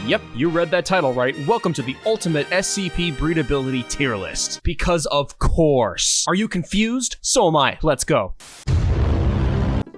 Yep, you read that title right. Welcome to the ultimate SCP breedability tier list. Because of course. Are you confused? So am I. Let's go.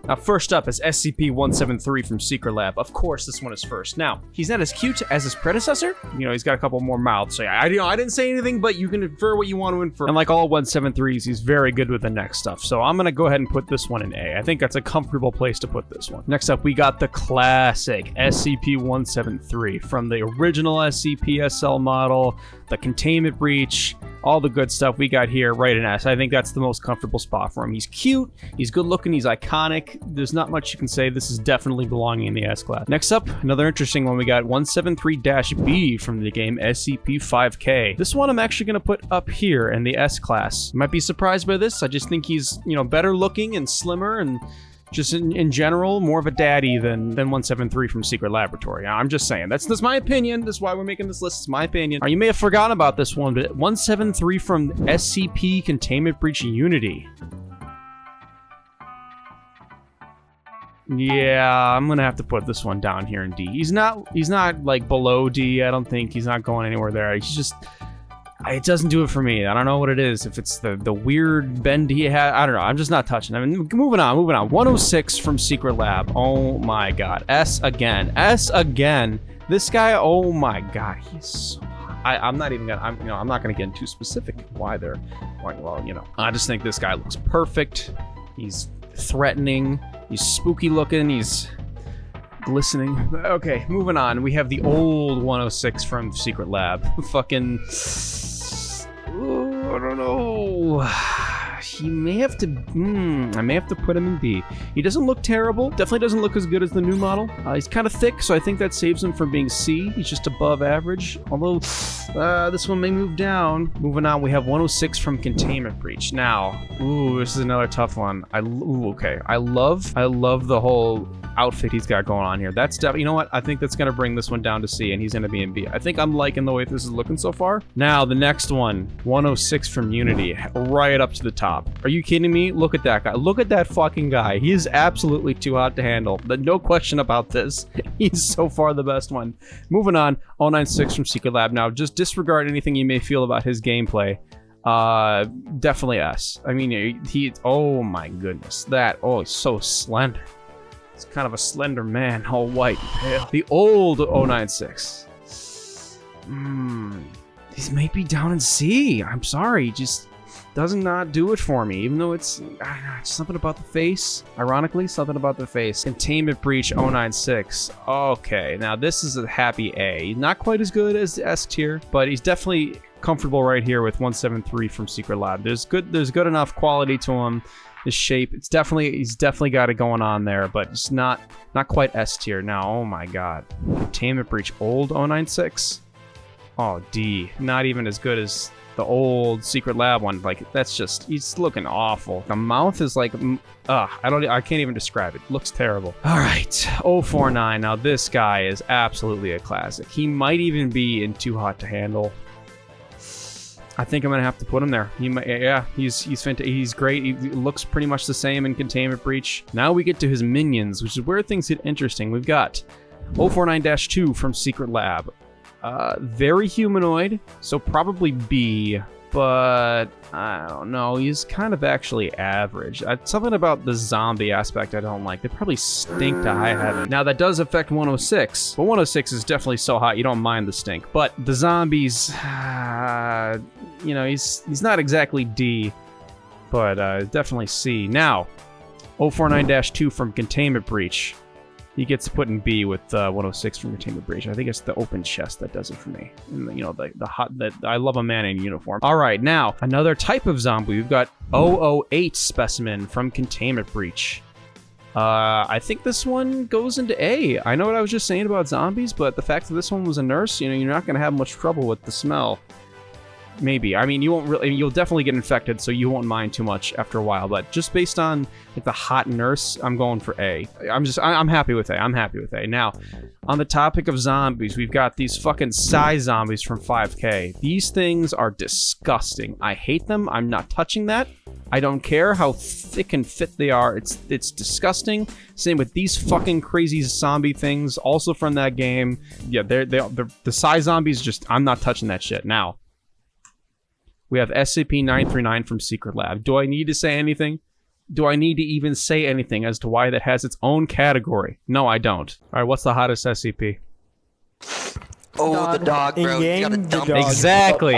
Now, first up is SCP-173 from Secret Lab. Of course, this one is first. Now, he's not as cute as his predecessor. You know, he's got a couple more mouths. So I didn't say anything, but you can infer what you want to infer. And like all 173s, he's very good with the neck stuff. So I'm going to go ahead and put this one in A. I think that's a comfortable place to put this one. Next up, we got the classic SCP-173 from the original SCP-SL model, the containment breach, all the good stuff we got here right in S. I think that's the most comfortable spot for him. He's cute, he's good looking, he's iconic. There's not much you can say. This is definitely belonging in the S class. Next up, another interesting one. We got 173-B from the game SCP-5K. This one I'm actually going to put up here in the S class. You might be surprised by this. I just think he's, you know, better looking and slimmer and just in general, more of a daddy than 173 from Secret Laboratory. I'm just saying. That's my opinion. That's why we're making this list. It's my opinion. Now, you may have forgotten about this one, but 173 from SCP Containment Breach Unity. Yeah, I'm gonna have to put this one down here in D. He's not like below D. I don't think he's not going anywhere there. He's just, it doesn't do it for me. I don't know what it is. If it's the weird bend he had, I don't know. I'm just not touching. I mean, moving on. 106 from Secret Lab. Oh my God. S again. This guy. Oh my God. He's so hot. I'm not gonna get into specific why they're. Well, you know. I just think this guy looks perfect. He's threatening. He's spooky looking. He's glistening. Okay, moving on. We have the old 106 from Secret Lab. Fucking. Ooh, I don't know. He may have to. I may have to put him in B. He doesn't look terrible. Definitely doesn't look as good as the new model. He's kind of thick, so I think that saves him from being C. He's just above average. Although this one may move down. Moving on, we have 106 from Containment Breach. Now, ooh, this is another tough one. Okay. I love the whole outfit he's got going on here. That's definitely, you know what? I think that's gonna bring this one down to C, and he's gonna be in B. I think I'm liking the way this is looking so far. Now, the next one, 106 from Unity, right up to the top. Are you kidding me? Look at that guy. Look at that fucking guy. He is absolutely too hot to handle. No question about this. He's so far the best one. Moving on, 096 from Secret Lab. Now, just disregard anything you may feel about his gameplay. Definitely S. I mean, oh my goodness. He's so slender. It's kind of a slender man, all white and pale. The old 096. These may be down in C. I'm sorry, just doesn't not do it for me, even though it's, I don't know, something about the face. Ironically, something about the face. Containment Breach 096. Okay, now this is a happy A. Not quite as good as the S tier, but he's definitely comfortable right here with 173 from Secret Lab. There's good enough quality to him. His shape, he's definitely got it going on there, but it's not quite S tier. Now, oh my God. Containment Breach old 096. Oh, D. Not even as good as the old Secret Lab one. Like, that's just, he's looking awful. The mouth is like, I can't even describe it. Looks terrible. All right, 049. Now this guy is absolutely a classic. He might even be in Too Hot to Handle. I think I'm gonna have to put him there. He's fantastic. He's great. He looks pretty much the same in Containment Breach. Now we get to his minions, which is where things get interesting. We've got 049-2 from Secret Lab. Very humanoid, so probably B, but I don't know. He's kind of actually average. Something about the zombie aspect I don't like. They probably stink to high heaven. Now that does affect 106, but 106 is definitely so hot you don't mind the stink. But the zombies, you know, he's not exactly D, but definitely C. Now, 049-2 from Containment Breach. He gets put in B with 106 from Containment Breach. I think it's the open chest that does it for me. And, you know, I love a man in uniform. All right, now another type of zombie. We've got 008 specimen from Containment Breach. I think this one goes into A. I know what I was just saying about zombies, but the fact that this one was a nurse, you know, you're not gonna have much trouble with the smell. Maybe. I mean, you won't really. You'll definitely get infected, so you won't mind too much after a while. But just based on like the hot nurse, I'm going for A. I'm happy with A. I'm happy with A. Now, on the topic of zombies, we've got these fucking Psy zombies from 5K. These things are disgusting. I hate them. I'm not touching that. I don't care how thick and fit they are. It's disgusting. Same with these fucking crazy zombie things, also from that game. Yeah, they're the Psy zombies. Just I'm not touching that shit. Now, we have SCP-939 from Secret Lab. Do I need to say anything? Do I need to even say anything as to why that has its own category? No, I don't. All right, what's the hottest SCP? Oh, the dog, bro. You gotta dump it. Exactly.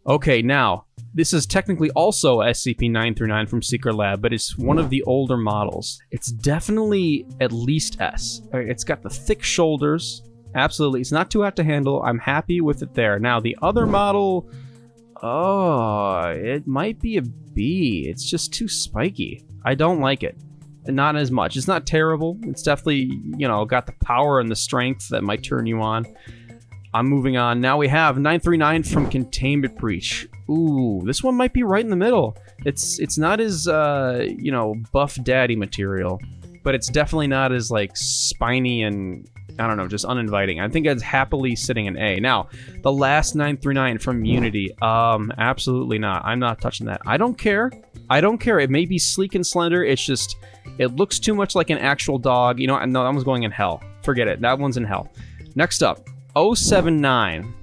Okay, now, this is technically also SCP-939 from Secret Lab, but it's one of the older models. It's definitely at least S. It's got the thick shoulders. Absolutely. It's not too hot to handle. I'm happy with it there. Now, the other model... Oh, it might be a B. It's just too spiky. I don't like it. Not as much. It's not terrible. It's definitely, you know, got the power and the strength that might turn you on. I'm moving on. Now we have 939 from Containment Breach. Ooh, this one might be right in the middle. It's not as, you know, buff daddy material, but it's definitely not as, like, spiny and... I don't know, just uninviting. I think it's happily sitting in A. Now, the last 939 from Unity, absolutely not. I'm not touching that. I don't care. I don't care. It may be sleek and slender. It's just, it looks too much like an actual dog. You know, no, that one's going in hell. Forget it. That one's in hell. Next up, 079.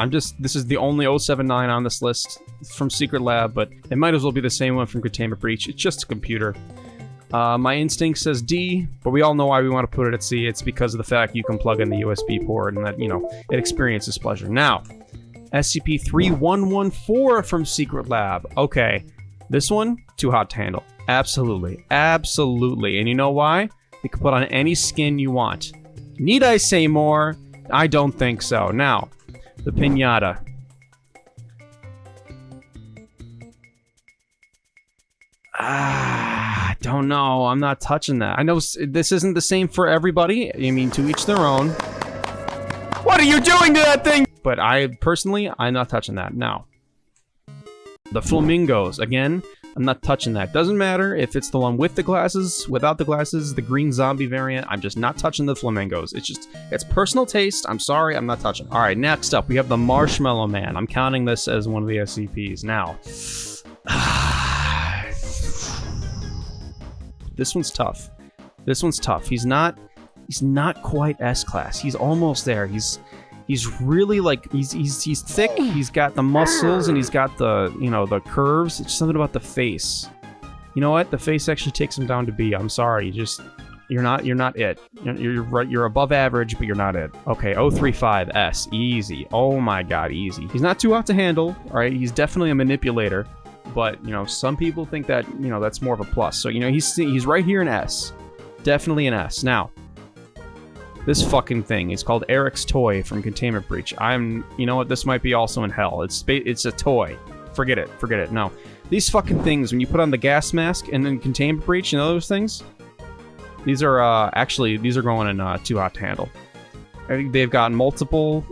This is the only 079 on this list from Secret Lab, but it might as well be the same one from Containment Breach. It's just a computer. My instinct says D, but we all know why we want to put it at C. It's because of the fact you can plug in the USB port and that, you know, it experiences pleasure. Now, SCP-3114 from Secret Lab. Okay, this one, too hot to handle. Absolutely. Absolutely. And you know why? You can put on any skin you want. Need I say more? I don't think so. Now, the Pinata. I don't know. I'm not touching that. I know this isn't the same for everybody. I mean, to each their own. What are you doing to that thing? But I'm not touching that. Now, the Flamingos. Again, I'm not touching that. Doesn't matter if it's the one with the glasses, without the glasses, the green zombie variant. I'm just not touching the Flamingos. It's personal taste. I'm sorry, I'm not touching. All right, next up, we have the Marshmallow Man. I'm counting this as one of the SCPs. Now, this one's tough. This one's tough. He's not quite S-class. He's almost there. He's really like he's thick. He's got the muscles and he's got the, you know, the curves. It's something about the face. You know what? The face actually takes him down to B. I'm sorry. You're not it. You're right. You're above average, but you're not it. Okay, 035 S. Easy. Oh my god, easy. He's not too hot to handle. All right. He's definitely a manipulator. But, you know, some people think that, you know, that's more of a plus. So, you know, he's right here in S. Definitely an S. Now, this fucking thing is called Eric's Toy from Containment Breach. You know what, this might be also in hell. It's a toy. Forget it. No. These fucking things, when you put on the gas mask and then Containment Breach, you know those things? These are, these are going in too hot to handle. I think they've got multiple,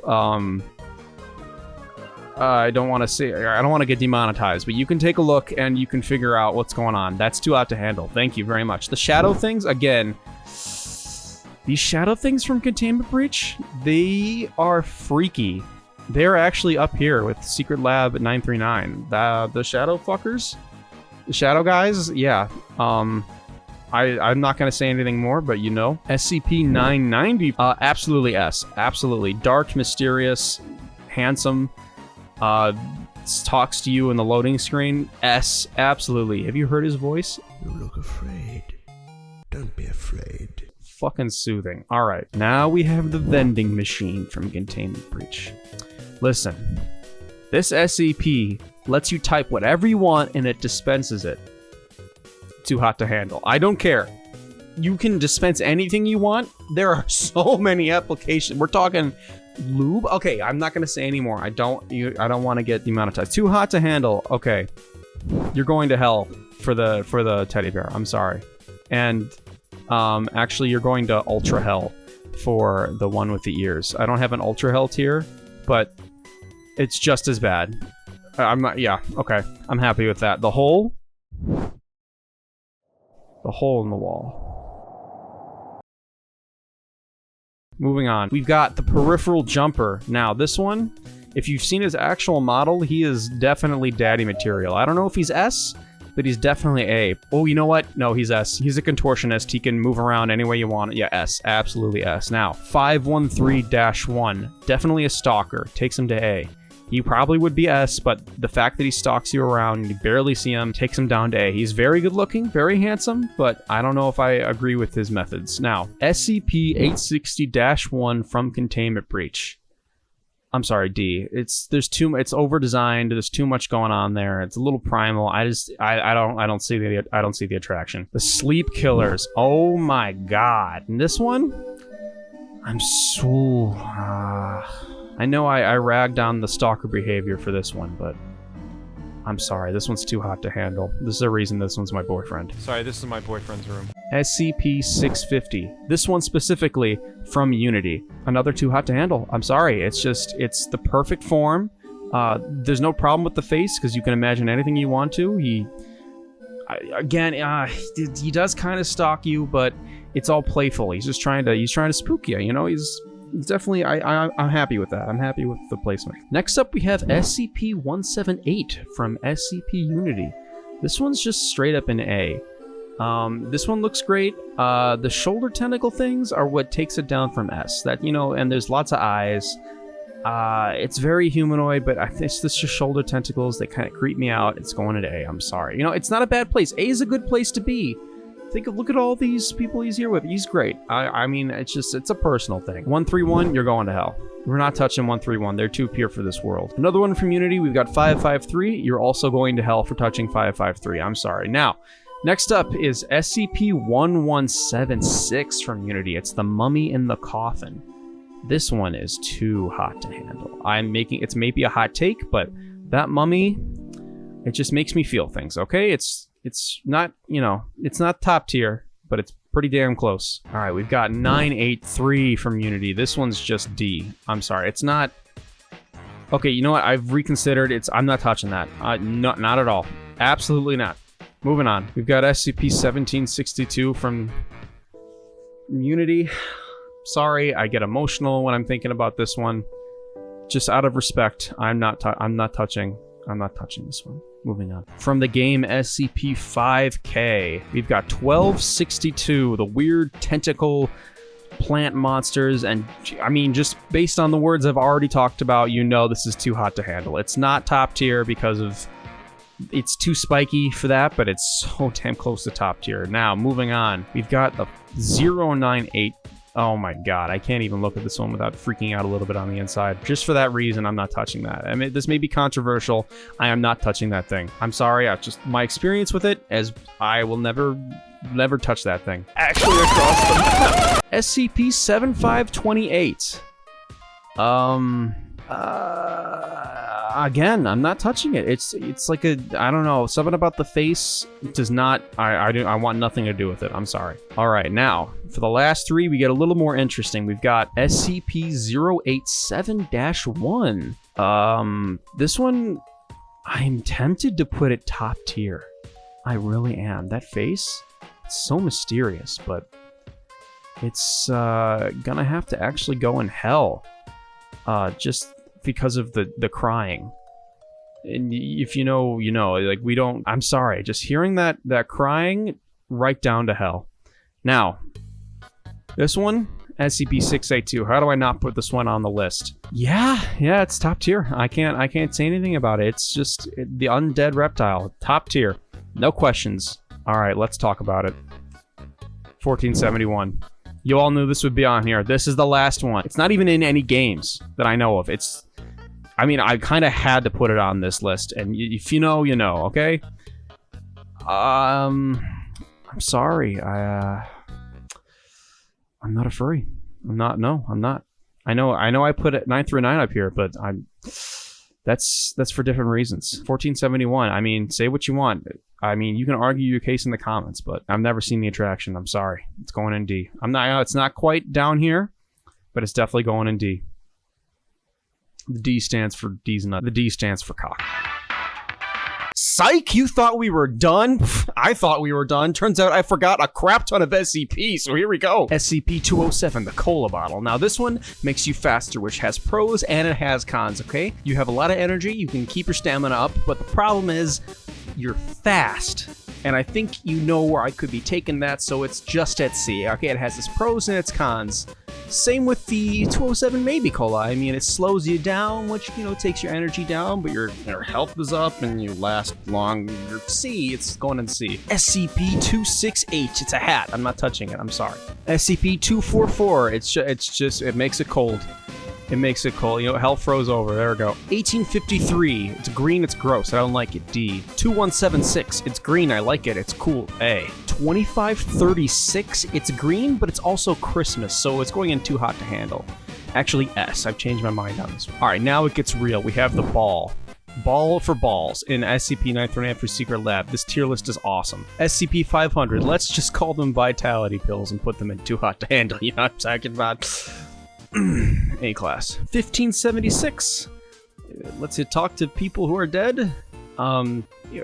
I don't want to get demonetized, but you can take a look and you can figure out what's going on. That's too hot to handle. Thank you very much. The shadow things, again, these shadow things from Containment Breach, they are freaky. They're actually up here with Secret Lab 939. The shadow fuckers, the shadow guys, yeah. I'm not going to say anything more, but you know. SCP-990, absolutely S. Absolutely. Dark, mysterious, handsome. Talks to you in the loading screen. S, absolutely. Have you heard his voice? You look afraid. Don't be afraid. Fucking soothing. Alright, now we have the vending machine from Containment Breach. Listen, this SCP lets you type whatever you want and it dispenses it. Too hot to handle. I don't care. You can dispense anything you want. There are so many applications. We're talking lube. Okay, I'm not gonna say anymore. I don't want to get demonetized. Too hot to handle. Okay, you're going to hell for the teddy bear. I'm sorry. And actually, you're going to ultra hell for the one with the ears. I don't have an ultra hell tier, but it's just as bad. I'm not, yeah, okay. I'm happy with that. The hole? The hole in the wall. Moving on. We've got the peripheral jumper. Now, this one, if you've seen his actual model, he is definitely daddy material. I don't know if he's S, but he's definitely A. Oh, you know what? No, he's S. He's a contortionist. He can move around any way you want. Yeah, S. Absolutely S. Now, 513-1. Definitely a stalker. Takes him to A. He probably would be S, but the fact that he stalks you around, you barely see him, takes him down to A. He's very good looking, very handsome, but I don't know if I agree with his methods. Now, SCP-860-1 from Containment Breach. I'm sorry, D. It's over designed. There's too much going on there. It's a little primal. I don't see the attraction. The sleep killers. Oh my god. And this one, I'm so I know I ragged on the stalker behavior for this one, but I'm sorry. This one's too hot to handle. This is the reason this one's my boyfriend. Sorry, this is my boyfriend's room. SCP-650. This one specifically from Unity. Another too hot to handle. I'm sorry. It's the perfect form. There's no problem with the face because you can imagine anything you want to. He does kind of stalk you, but it's all playful. He's trying to spook you. You know, he's definitely. I'm happy with that. I'm happy with the placement. Next up, we have SCP-178 from SCP Unity. This one's just straight up an A. This one looks great. The shoulder tentacle things are what takes it down from S. That, you know, and there's lots of eyes. It's very humanoid, but it's just shoulder tentacles that kind of creep me out. It's going into A. I'm sorry. You know, it's not a bad place. A is a good place to be. Look at all these people he's here with. He's great. I mean, it's a personal thing. 131, you're going to hell. We're not touching 131. They're too pure for this world. Another one from Unity, we've got 553. You're also going to hell for touching 553. I'm sorry. Now, next up is SCP-1176 from Unity. It's the mummy in the coffin. This one is too hot to handle. It's maybe a hot take, but that mummy, it just makes me feel things, okay? It's not, you know, it's not top tier, but it's pretty damn close. All right, we've got 983 from Unity. This one's just D. I'm sorry, it's not. Okay, you know what? I've reconsidered. I'm not touching that. Not at all. Absolutely not. Moving on. We've got SCP-1762 from Unity. Sorry, I get emotional when I'm thinking about this one. Just out of respect, I'm not touching this one. Moving on. From the game SCP-5K, we've got 1262, the weird tentacle plant monsters, and I mean, just based on the words I've already talked about, you know this is too hot to handle. It's not top tier because of it's too spiky for that, but it's so damn close to top tier. Now, moving on, we've got the 098. Oh my god, I can't even look at this one without freaking out a little bit on the inside. Just for that reason, I'm not touching that. I mean, this may be controversial. I am not touching that thing. I'm sorry, my experience with it, as I will never touch that thing. Actually, across the SCP-7528. Again, I'm not touching it. It's like I don't know, something about the face does not, I want nothing to do with it. I'm sorry. All right, now, for the last three, we get a little more interesting. We've got SCP-087-1. This one, I'm tempted to put it top tier. I really am. That face, it's so mysterious, but it's gonna have to actually go in hell. Just because of the crying. And if you know, you know, like we don't, I'm sorry, just hearing that crying, right down to hell. Now, this one, SCP-682, how do I not put this one on the list? Yeah, it's top tier. I can't say anything about it. It's just the undead reptile, top tier. No questions. All right, let's talk about it. 1471. You all knew this would be on here. This is the last one. It's not even in any games that I know of. I mean, I kind of had to put it on this list, and if you know, you know, okay? I'm sorry. I'm not a furry. I'm not. I know I put it 9 through 9 up here, but that's for different reasons. 1471. I mean, say what you want. I mean, you can argue your case in the comments, but I've never seen the attraction. I'm sorry. It's going in D. It's not quite down here, but it's definitely going in D. The D stands for D's nut. The D stands for cock. Psych, you thought we were done? I thought we were done. Turns out I forgot a crap ton of SCP, so here we go. SCP-207, the cola bottle. Now this one makes you faster, which has pros and it has cons, okay? You have a lot of energy, you can keep your stamina up, but the problem is you're fast. And I think you know where I could be taking that, so it's just at C. Okay, it has its pros and its cons. Same with the 207 Maybe Cola. I mean, it slows you down, which, you know, takes your energy down, but your health is up and you last longer. C, it's going in C. SCP-268, it's a hat. I'm not touching it, I'm sorry. SCP-244, it makes it cold. It makes it cold. You know, hell froze over. There we go. 1853. It's green. It's gross. I don't like it. D. 2176. It's green. I like it. It's cool. A. 2536. It's green, but it's also Christmas, so it's going in too hot to handle. Actually, S. I've changed my mind on this one. All right, now it gets real. We have the ball. Ball for balls in SCP-939 for Secret Lab. This tier list is awesome. SCP-500. Let's just call them vitality pills and put them in too hot to handle. You know what I'm talking about? A class. 1576. Let's talk to people who are dead.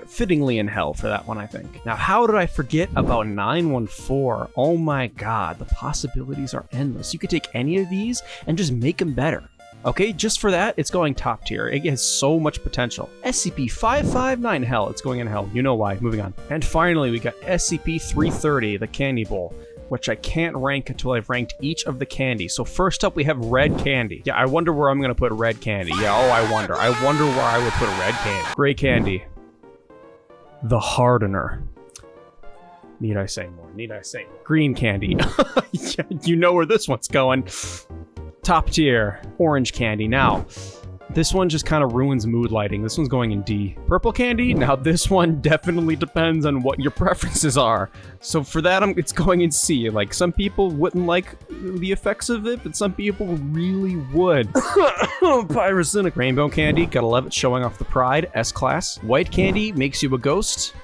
Fittingly in hell for that one, I think. Now, how did I forget about 914? Oh my god, the possibilities are endless. You could take any of these and just make them better. Okay, just for that, it's going top tier. It has so much potential. SCP-559 hell, it's going in hell. You know why. Moving on. And finally, we got SCP-330, the candy bowl, which I can't rank until I've ranked each of the candies. So first up, we have red candy. Yeah, I wonder where I'm gonna put red candy. Yeah, oh, I wonder. I wonder where I would put red candy. Gray candy. The hardener. Need I say more? Need I say more? Green candy. Yeah, you know where this one's going. Top tier. Orange candy. Now, this one just kind of ruins mood lighting. This one's going in D. Purple candy? Now this one definitely depends on what your preferences are. So for that, it's going in C. Like, some people wouldn't like the effects of it, but some people really would. Pyrocynic. Rainbow candy, gotta love it, showing off the pride. S class. White candy makes you a ghost.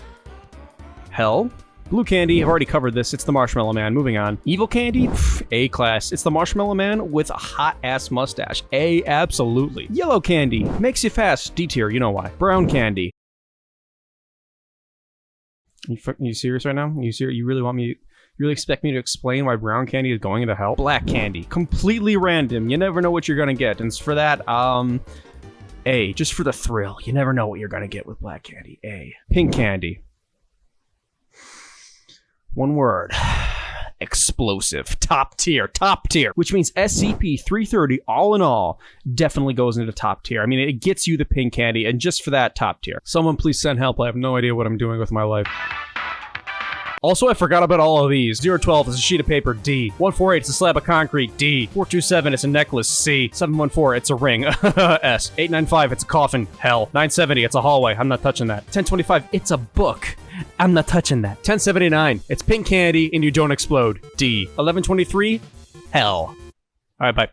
Hell. Blue candy, I've already covered this. It's the Marshmallow Man. Moving on. Evil candy, A class. It's the Marshmallow Man with a hot ass mustache. A, absolutely. Yellow candy, makes you fast. D tier, you know why. Brown candy. You serious right now? You really want me? You really expect me to explain why brown candy is going into hell? Black candy, completely random. You never know what you're gonna get, and for that, A, just for the thrill. You never know what you're gonna get with black candy. A. Pink candy. One word. Explosive. Top tier. Top tier. Which means SCP-330, all in all, definitely goes into top tier. I mean, it gets you the pink candy, and just for that, top tier. Someone please send help. I have no idea what I'm doing with my life. Also, I forgot about all of these. 012 is a sheet of paper, D. 148, it's a slab of concrete, D. 427, it's a necklace, C. 714, it's a ring, S. 895, it's a coffin, hell. 970, it's a hallway, I'm not touching that. 1025, it's a book. I'm not touching that. 1079, it's pink candy and you don't explode, D. 1123, hell. Alright, bye.